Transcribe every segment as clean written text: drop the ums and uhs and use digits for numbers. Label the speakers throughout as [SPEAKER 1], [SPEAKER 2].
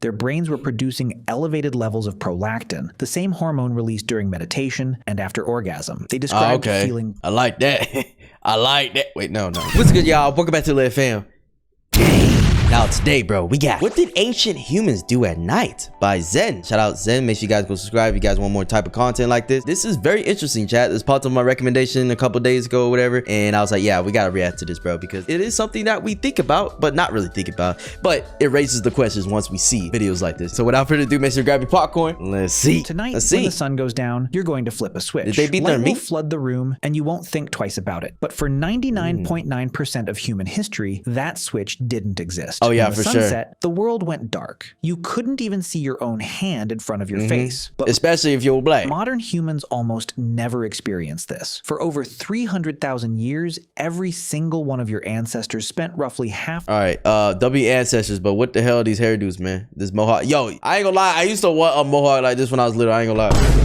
[SPEAKER 1] Their brains were producing elevated levels of prolactin, the same hormone released during meditation and after orgasm. They described feeling...
[SPEAKER 2] I like that. I like that. Wait, no. What's good, y'all? Welcome back to RICHLEV fam. Now today, bro, we got What Did Ancient Humans Do at Night by Zen. Shout out Zen. Make sure you guys go subscribe if you guys want more type of content like this. This is very interesting, chat. This popped on my recommendation a couple days ago or whatever, and I was like, yeah, we gotta react to this, bro, because it is something that we think about, but not really think about. But it raises the questions once we see videos like this. So without further ado, make sure you grab your popcorn. Let's see.
[SPEAKER 1] Tonight, when the sun goes down, you're going to flip a switch.
[SPEAKER 2] Did they beat their
[SPEAKER 1] meat? Will flood the room, and you won't think twice about it. But for 99.9% of human history, that switch didn't exist.
[SPEAKER 2] Oh yeah, for sure.
[SPEAKER 1] The world went dark. You couldn't even see your own hand in front of your face. But
[SPEAKER 2] especially if you're black.
[SPEAKER 1] Modern humans almost never experienced this. For over 300,000 years, every single one of your ancestors spent roughly half...
[SPEAKER 2] Alright, W ancestors, but what the hell are these hairdos, man? This mohawk. Yo, I ain't gonna lie, I used to want a mohawk like this when I was little, I ain't gonna lie.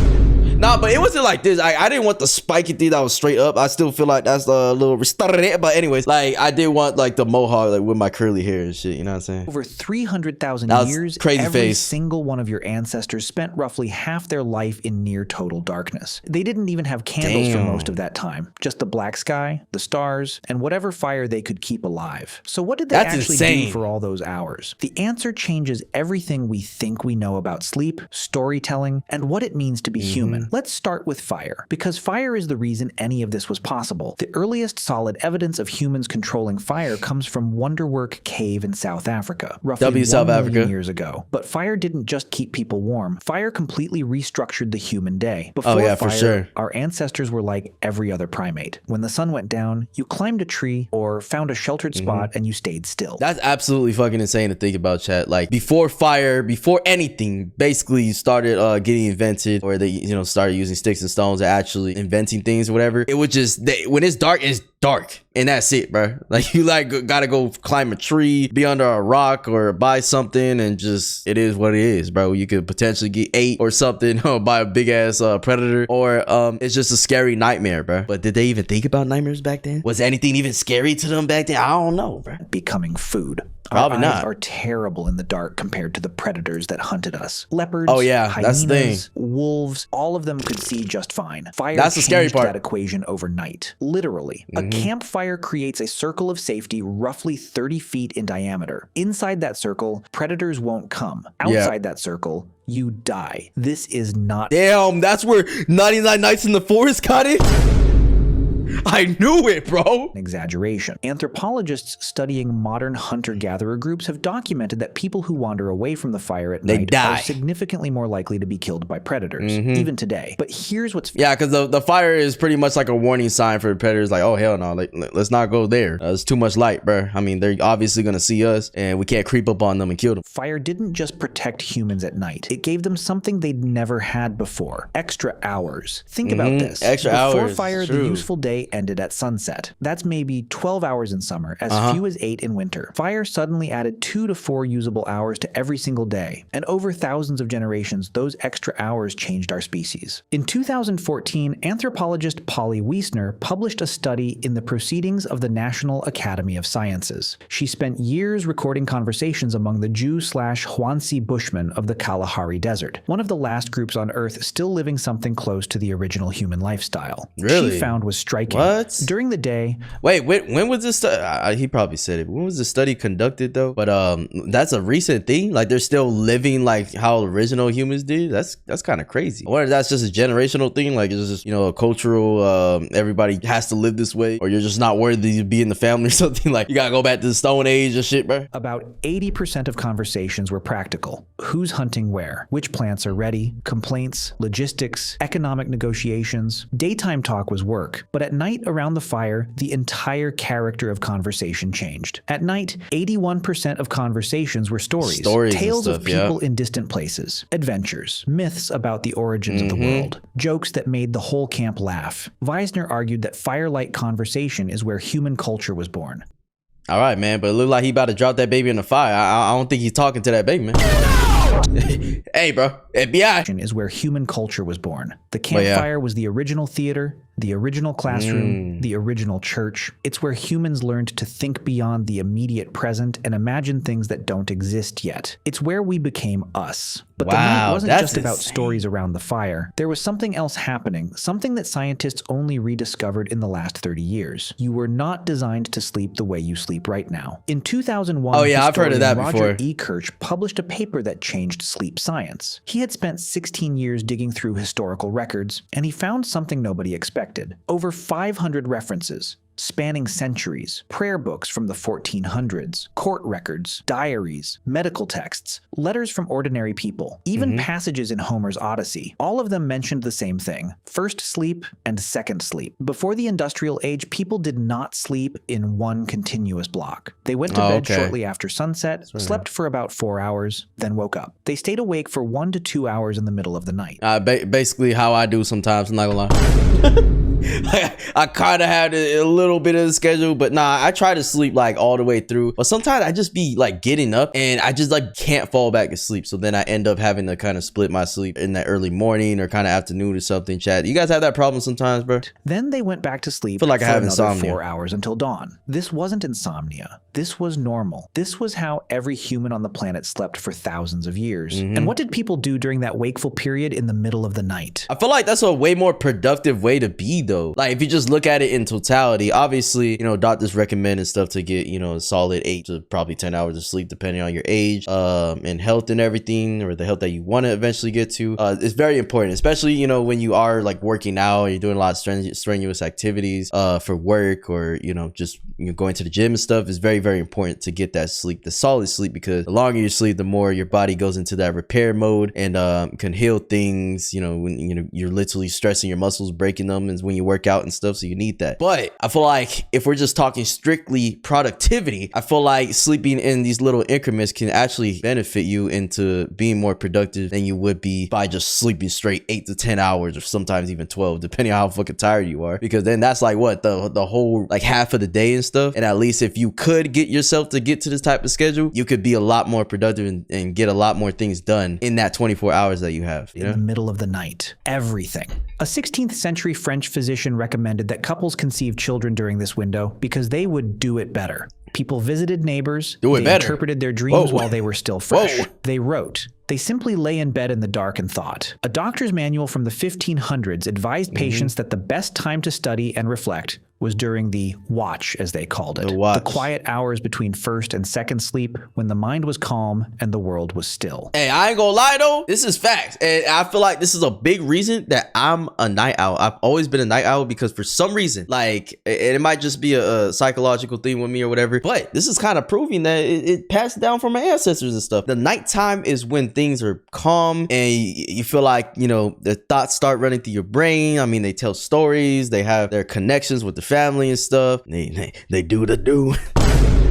[SPEAKER 2] Nah, but it wasn't like this. I didn't want the spiky thing that was straight up. I still feel like that's a little restarted. But anyways, like I did want like the mohawk, like with my curly hair and shit. You know what I'm saying?
[SPEAKER 1] Over 300,000 years,
[SPEAKER 2] crazy
[SPEAKER 1] every single one of your ancestors spent roughly half their life in near total darkness. They didn't even have candles for most of that time. Just the black sky, the stars, and whatever fire they could keep alive. So what did they actually do for all those hours? The answer changes everything we think we know about sleep, storytelling, and what it means to be human. Let's start with fire, because fire is the reason any of this was possible. The earliest solid evidence of humans controlling fire comes from Wonderwork Cave in South Africa, roughly 1 million years ago. But fire didn't just keep people warm. Fire completely restructured the human day. Before fire, our ancestors were like every other primate. When the sun went down, you climbed a tree or found a sheltered spot and you stayed still.
[SPEAKER 2] That's absolutely fucking insane to think about, chat. Like before fire, before anything basically started getting invented, or they started using sticks and stones and actually inventing things or whatever, it would just when it's dark and that's it, bro. Like you gotta go climb a tree, be under a rock or buy something, and just it is what it is, bro. You could potentially get ate or something by a big ass predator, or it's just a scary nightmare, bro. But did they even think about nightmares back then? Was anything even scary to them back then? I don't know, bro.
[SPEAKER 1] Becoming food.
[SPEAKER 2] Probably
[SPEAKER 1] Our eyes
[SPEAKER 2] not.
[SPEAKER 1] Are terrible in the dark compared to the predators that hunted us. Leopards,
[SPEAKER 2] hyenas, that's the thing.
[SPEAKER 1] Wolves, all of them could see just fine. Fire
[SPEAKER 2] that's the scary part.
[SPEAKER 1] That equation overnight. Literally. A campfire creates a circle of safety roughly 30 feet in diameter. Inside that circle, predators won't come. Outside that circle, you die. This is not...
[SPEAKER 2] Damn, that's where 99 Nights in the Forest got it? I knew it, bro.
[SPEAKER 1] Exaggeration. Anthropologists studying modern hunter-gatherer groups have documented that people who wander away from the fire at night are significantly more likely to be killed by predators, even today. But here's what's...
[SPEAKER 2] Yeah, because the fire is pretty much like a warning sign for predators, like, oh, hell no, let's not go there. It's too much light, bro. I mean, they're obviously going to see us, and we can't creep up on them and kill them.
[SPEAKER 1] Fire didn't just protect humans at night. It gave them something they'd never had before. Extra hours. Think about this.
[SPEAKER 2] Extra hours.
[SPEAKER 1] Before fire, the useful day ended at sunset. That's maybe 12 hours in summer, as few as 8 in winter. Fire suddenly added 2 to 4 usable hours to every single day. And over thousands of generations, those extra hours changed our species. In 2014, anthropologist Polly Wiesner published a study in the Proceedings of the National Academy of Sciences. She spent years recording conversations among the Jew/Huansi Bushmen of the Kalahari Desert, one of the last groups on Earth still living something close to the original human lifestyle.
[SPEAKER 2] Really?
[SPEAKER 1] She found was striking.
[SPEAKER 2] What?
[SPEAKER 1] During the day...
[SPEAKER 2] Wait, when was this study? He probably said it. When was the study conducted, though? But that's a recent thing. Like, they're still living like how original humans did. That's kind of crazy. I wonder if that's just a generational thing. Like, it's just, a cultural, everybody has to live this way, or you're just not worthy to be in the family or something. Like, you gotta go back to the Stone Age or shit, bro.
[SPEAKER 1] About 80% of conversations were practical. Who's hunting where? Which plants are ready? Complaints, logistics, economic negotiations. Daytime talk was work, but at night around the fire, the entire character of conversation changed. At night, 81% of conversations were stories tales of people in distant places, adventures, myths about the origins of the world, jokes that made the whole camp laugh. Wiesner argued that firelight conversation is where human culture was born.
[SPEAKER 2] All right, man, but it looked like he about to drop that baby in the fire. I don't think he's talking to that baby, man. Hey, bro, FBI.
[SPEAKER 1] Is where human culture was born. The campfire was the original theater, The original classroom, the original church. It's where humans learned to think beyond the immediate present and imagine things that don't exist yet. It's where we became us. But the night wasn't just about stories around the fire. There was something else happening, something that scientists only rediscovered in the last 30 years. You were not designed to sleep the way you sleep right now. In 2001,
[SPEAKER 2] I've heard of that
[SPEAKER 1] Roger
[SPEAKER 2] before.
[SPEAKER 1] E. Kirsch published a paper that changed sleep science. He had spent 16 years digging through historical records, and he found something nobody expected. Over 500 references, spanning centuries, prayer books from the 1400s, court records, diaries, medical texts, letters from ordinary people, even passages in Homer's Odyssey. All of them mentioned the same thing: first sleep and second sleep. Before the industrial age, people did not sleep in one continuous block. They went to bed shortly after sunset, slept for about 4 hours, then woke up. They stayed awake for 1 to 2 hours in the middle of the night.
[SPEAKER 2] Basically how I do sometimes, I'm not gonna lie. I kind of had a little bit of a schedule, but nah, I try to sleep like all the way through. But sometimes I just be like getting up and I just like can't fall back asleep. So then I end up having to kind of split my sleep in that early morning or kind of afternoon or something. Chat, you guys have that problem sometimes, bro?
[SPEAKER 1] Then they went back to sleep
[SPEAKER 2] I feel like I have
[SPEAKER 1] another
[SPEAKER 2] insomnia.
[SPEAKER 1] 4 hours until dawn. This wasn't insomnia. This was normal. This was how every human on the planet slept for thousands of years. And what did people do during that wakeful period in the middle of the night?
[SPEAKER 2] I feel like that's a way more productive way to be though. Like if you just look at it in totality, obviously, you know, doctors recommend and stuff to get, you know, a solid 8 to probably 10 hours of sleep depending on your age, and health and everything, or the health that you want to eventually get to. It's very important, especially, you know, when you are like working out, or you're doing a lot of strenuous activities for work, or, you know, just going to the gym and stuff. It's very, very important to get that sleep, the solid sleep, because the longer you sleep, the more your body goes into that repair mode and can heal things. You know, when you're literally stressing your muscles, breaking them, and when you work out and stuff, so you need that. But I feel like if we're just talking strictly productivity, I feel like sleeping in these little increments can actually benefit you into being more productive than you would be by just sleeping straight 8 to 10 hours, or sometimes even 12, depending on how fucking tired you are, because then that's like what the whole like half of the day and stuff. And at least if you could get yourself to get to this type of schedule, you could be a lot more productive and get a lot more things done in that 24 hours that you have, you know?
[SPEAKER 1] In the middle of the night. Everything. A 16th century French physician recommended that couples conceive children during this window because they would do it better. People visited neighbors, they interpreted their dreams while they were still fresh. They wrote. They simply lay in bed in the dark and thought. A doctor's manual from the 1500s advised patients that the best time to study and reflect was during the watch, as they called it. The quiet hours between first and second sleep, when the mind was calm and the world was still.
[SPEAKER 2] Hey, I ain't gonna lie though, this is facts. And I feel like this is a big reason that I'm a night owl. I've always been a night owl because for some reason, like, it might just be a psychological thing with me or whatever, but this is kind of proving that it passed down from my ancestors and stuff. The nighttime is when things are calm and you feel like, you know, the thoughts start running through your brain. I mean, they tell stories, they have their connections with the family and stuff. They do the do.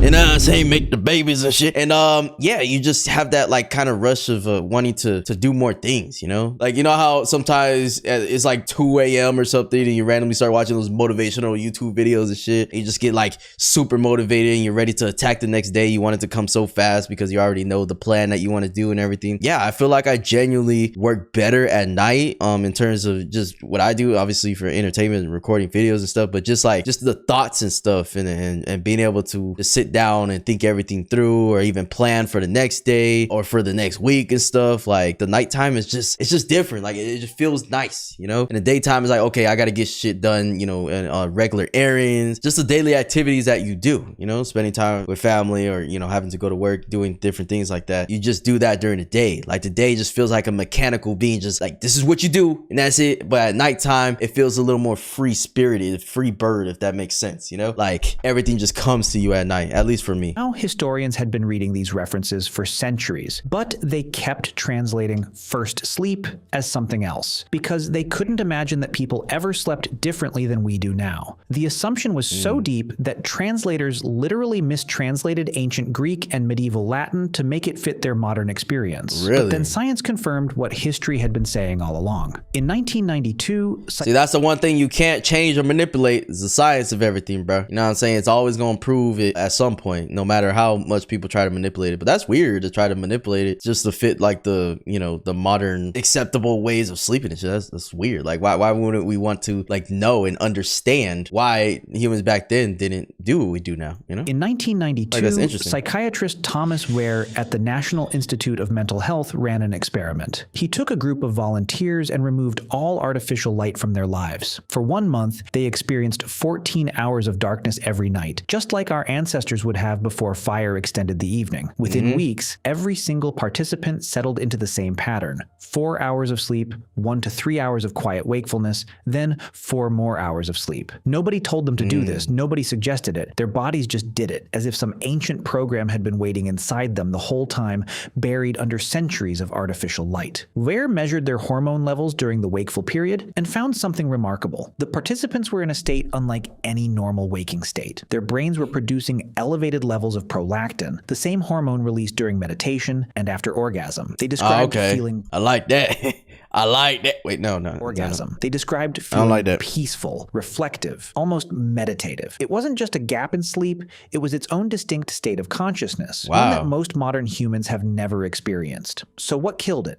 [SPEAKER 2] And I say make the babies and shit. And yeah, you just have that like kind of rush of wanting to do more things, you know? Like, you know how sometimes it's like 2 a.m. or something and you randomly start watching those motivational YouTube videos and shit. And you just get like super motivated and you're ready to attack the next day. You want it to come so fast because you already know the plan that you want to do and everything. Yeah, I feel like I genuinely work better at night in terms of just what I do, obviously for entertainment and recording videos and stuff, but just like just the thoughts and stuff and being able to just sit down and think everything through, or even plan for the next day or for the next week and stuff. Like the nighttime is just, it's just different. Like it just feels nice, you know? And the daytime is like, okay, I got to get shit done, you know, and regular errands, just the daily activities that you do, you know, spending time with family or, you know, having to go to work, doing different things like that. You just do that during the day. Like the day just feels like a mechanical being, just like, this is what you do and that's it. But at nighttime, it feels a little more free spirited, free bird, if that makes sense, you know? Like everything just comes to you at night, at least for me.
[SPEAKER 1] Now, historians had been reading these references for centuries, but they kept translating first sleep as something else because they couldn't imagine that people ever slept differently than we do now. The assumption was so deep that translators literally mistranslated ancient Greek and medieval Latin to make it fit their modern experience.
[SPEAKER 2] Really?
[SPEAKER 1] But then science confirmed what history had been saying all along. In 1992,
[SPEAKER 2] see, that's the one thing you can't change or manipulate is the science of everything, bro. You know what I'm saying? It's always gonna prove it at some some point, no matter how much people try to manipulate it. But that's weird to try to manipulate it just to fit like the, you know, the modern acceptable ways of sleeping and shit. That's weird. Like why wouldn't we want to like know and understand why humans back then didn't do what we do now, you know?
[SPEAKER 1] In 1992,
[SPEAKER 2] that's interesting.
[SPEAKER 1] psychiatrist Thomas Ware at the National Institute of Mental Health ran an experiment. He took a group of volunteers and removed all artificial light from their lives. For 1 month, they experienced 14 hours of darkness every night, just like our ancestors would have before fire extended the evening. Within weeks, every single participant settled into the same pattern. 4 hours of sleep, 1 to 3 hours of quiet wakefulness, then 4 more hours of sleep. Nobody told them to do this. Nobody suggested it. Their bodies just did it, as if some ancient program had been waiting inside them the whole time, buried under centuries of artificial light. Ware measured their hormone levels during the wakeful period and found something remarkable. The participants were in a state unlike any normal waking state. Their brains were producing elevated levels of prolactin, the same hormone released during meditation and after orgasm. They described feeling...
[SPEAKER 2] I like that. I like that. Wait, no.
[SPEAKER 1] Orgasm.
[SPEAKER 2] No.
[SPEAKER 1] They described feeling
[SPEAKER 2] like that.
[SPEAKER 1] peaceful, reflective, almost meditative. It wasn't just a gap in sleep, it was its own distinct state of consciousness, one that most modern humans have never experienced. So what killed it?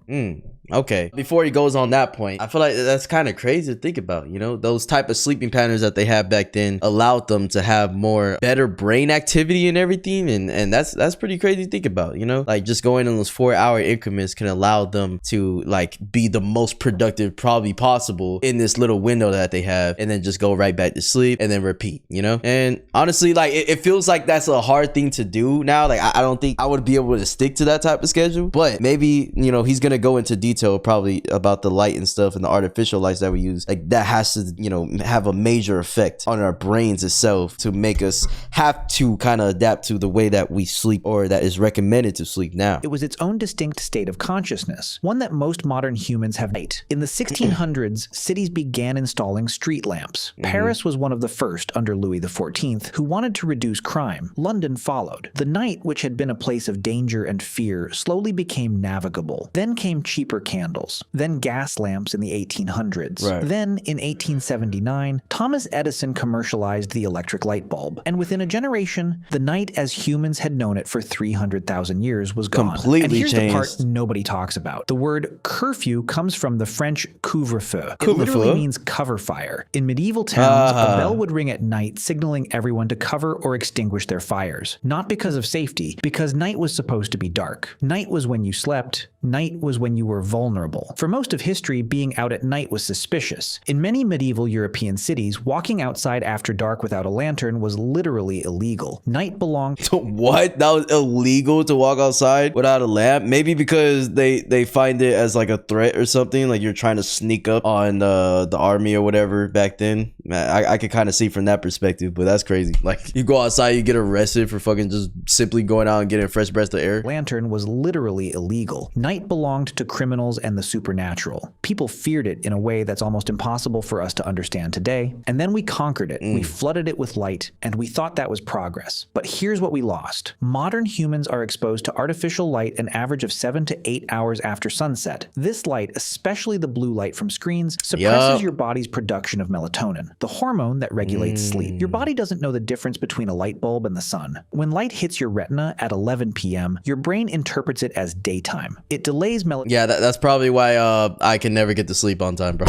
[SPEAKER 2] Okay. Before he goes on that point, I feel like that's kind of crazy to think about, you know? Those type of sleeping patterns that they had back then allowed them to have better brain activity and everything, and that's pretty crazy to think about, you know? Like just going in those 4-hour increments can allow them to like be the most productive probably possible in this little window that they have, and then just go right back to sleep and then repeat, you know? And honestly, like it feels like that's a hard thing to do now. Like I don't think I would be able to stick to that type of schedule, but maybe, you know, he's gonna go into detail probably about the light and stuff and the artificial lights that we use. Like that has to, you know, have a major effect on our brains itself to make us have to kind of adapt to the way that we sleep, or that is recommended to sleep now.
[SPEAKER 1] It was its own distinct state of consciousness, one that most modern humans have. In the 1600s, cities began installing street lamps. Paris was one of the first under Louis XIV, who wanted to reduce crime. London followed. The night, which had been a place of danger and fear, slowly became navigable. Then came cheaper candles, then gas lamps in the 1800s. Then, in 1879, Thomas Edison commercialized the electric light bulb, and within a generation, the night as humans had known it for 300,000 years was gone.
[SPEAKER 2] Completely
[SPEAKER 1] and here's
[SPEAKER 2] changed.
[SPEAKER 1] the part nobody talks about. The word curfew comes from the French couvre-feu. It
[SPEAKER 2] Couvre-feu?
[SPEAKER 1] literally means cover fire. In medieval towns, a bell would ring at night, signaling everyone to cover or extinguish their fires. Not because of safety, because night was supposed to be dark. Night was when you slept. Night was when you were vulnerable. For most of history, being out at night was suspicious. In many medieval European cities, walking outside after dark without a lantern was literally illegal. Night belonged...
[SPEAKER 2] What? That was illegal to walk outside without a lamp? Maybe because they find it as like a threat or something, like you're trying to sneak up on the army or whatever back then. I could kind of see from that perspective, but that's crazy. Like you go outside, you get arrested for fucking just simply going out and getting a fresh breath of air.
[SPEAKER 1] Lantern was literally illegal. Night belonged to criminals and the supernatural. People feared it in a way that's almost impossible for us to understand today. And then we conquered it. We flooded it with light, and we thought that was progress. But here's what we lost. Modern humans are exposed to artificial light an average of 7 to 8 hours after sunset. This light, especially the blue light from screens, suppresses your body's production of melatonin, the hormone that regulates sleep. Your body doesn't know the difference between a light bulb and the sun. When light hits your retina at 11 p.m., your brain interprets it as daytime. It delays melatonin.
[SPEAKER 2] Yeah, that's probably why I can never get to sleep on time, bro.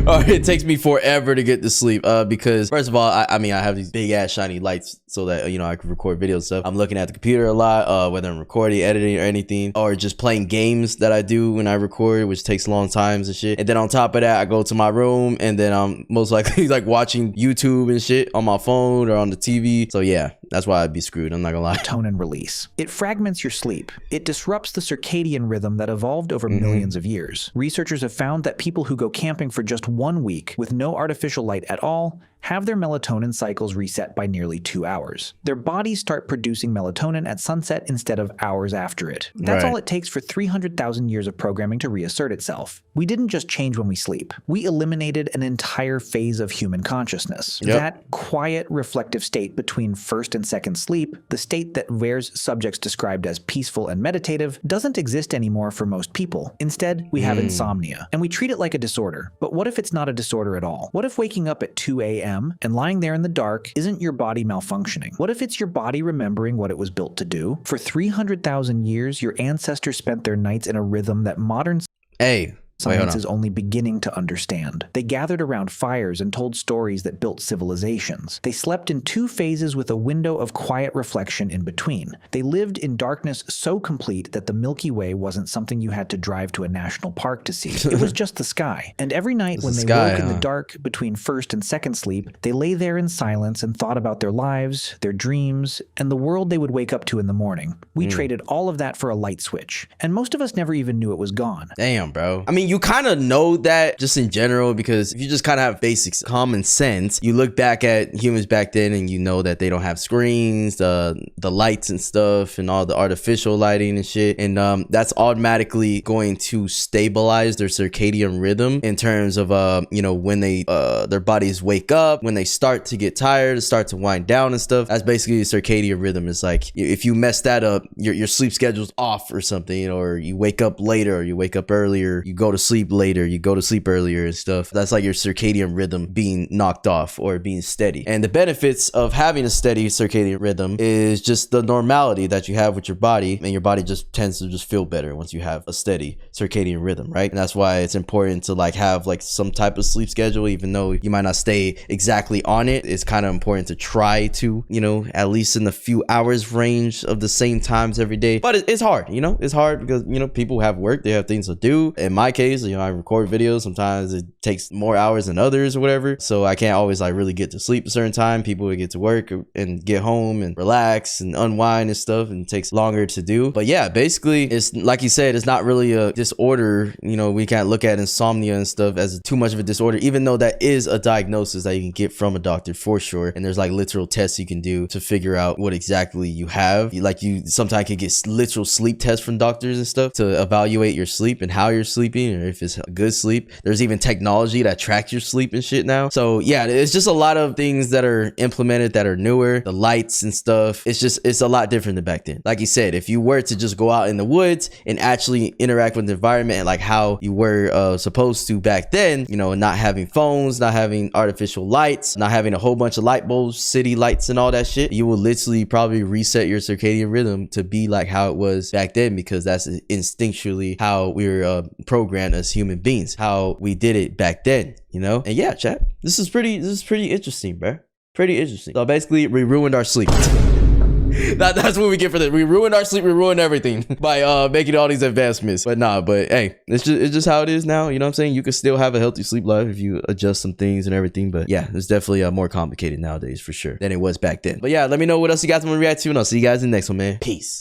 [SPEAKER 2] It takes me forever to get to sleep because first of all, I mean I have these big ass shiny lights so that, you know, I can record video and stuff. I'm looking at the computer a lot, whether I'm recording, editing, or anything, or just playing games that I do when I record, which takes long times and shit. And then on top of that, I go to my room and then I'm most likely like watching YouTube and shit on my phone or on the TV. So yeah, that's why I'd be screwed. I'm not gonna lie.
[SPEAKER 1] Melatonin release. It fragments your sleep. It disrupts the circadian rhythm that evolved over millions of years. Researchers have found that people who go camping for just 1 week with no artificial light at all have their melatonin cycles reset by nearly 2 hours. Their bodies start producing melatonin at sunset instead of hours after it. That's all it takes for 300,000 years of programming to reassert itself. We didn't just change when we sleep. We eliminated an entire phase of human consciousness. That quiet, reflective state between first and second sleep, the state that Ware's subjects described as peaceful and meditative, doesn't exist anymore for most people. Instead, we have insomnia, and we treat it like a disorder. But what if it's not a disorder at all? What if waking up at 2 a.m. a.m. and lying there in the dark isn't your body malfunctioning? What if it's your body remembering what it was built to do? For 300,000 years, your ancestors spent their nights in a rhythm that modern science is only beginning to understand. They gathered around fires and told stories that built civilizations. They slept in 2 phases with a window of quiet reflection in between. They lived in darkness so complete that the Milky Way wasn't something you had to drive to a national park to see. It was just the sky. And every night when they woke in the dark between first and second sleep, they lay there in silence and thought about their lives, their dreams, and the world they would wake up to in the morning. We traded all of that for a light switch. And most of us never even knew it was gone.
[SPEAKER 2] Damn, bro. I mean, you kind of know that just in general, because if you just kind of have basic common sense, you look back at humans back then and you know that they don't have screens, the lights and stuff, and all the artificial lighting and shit. And that's automatically going to stabilize their circadian rhythm in terms of, you know, when they their bodies wake up, when they start to get tired, start to wind down and stuff. That's basically the circadian rhythm. It's like if you mess that up, your sleep schedule's off or something, you know, or you wake up later, or you wake up earlier, you go to sleep later, you go to sleep earlier and stuff. That's like your circadian rhythm being knocked off or being steady. And the benefits of having a steady circadian rhythm is just the normality that you have with your body, and your body just tends to just feel better once you have a steady circadian rhythm, right? And that's why it's important to like have like some type of sleep schedule, even though you might not stay exactly on it. It's kind of important to try to, you know, at least in the few hours range of the same times every day. But it's hard, you know, it's hard because, you know, people have work, they have things to do. In my case, you know, I record videos. Sometimes it takes more hours than others or whatever. So I can't always like really get to sleep a certain time. People would get to work and get home and relax and unwind and stuff, and it takes longer to do. But yeah, basically it's like you said, it's not really a disorder. You know, we can't look at insomnia and stuff as too much of a disorder, even though that is a diagnosis that you can get from a doctor for sure. And there's like literal tests you can do to figure out what exactly you have. Like you sometimes can get literal sleep tests from doctors and stuff to evaluate your sleep and how you're sleeping, or if it's good sleep. There's even technology that tracks your sleep and shit now. So yeah, it's just a lot of things that are implemented that are newer. The lights and stuff, it's a lot different than back then. Like you said, if you were to just go out in the woods and actually interact with the environment and like how you were supposed to back then, you know, not having phones, not having artificial lights, not having a whole bunch of light bulbs, city lights and all that shit, you will literally probably reset your circadian rhythm to be like how it was back then, because that's instinctually how we were programmed as human beings, how we did it back then, you know? And yeah, chat, this is pretty interesting, bro. Pretty interesting. So basically, we ruined our sleep. That's what we get for this. We ruined our sleep. We ruined everything by making all these advancements. But hey, it's just how it is now. You know what I'm saying? You can still have a healthy sleep life if you adjust some things and everything. But yeah, it's definitely more complicated nowadays for sure than it was back then. But yeah, let me know what else you guys want to react to, and I'll see you guys in the next one, man. Peace.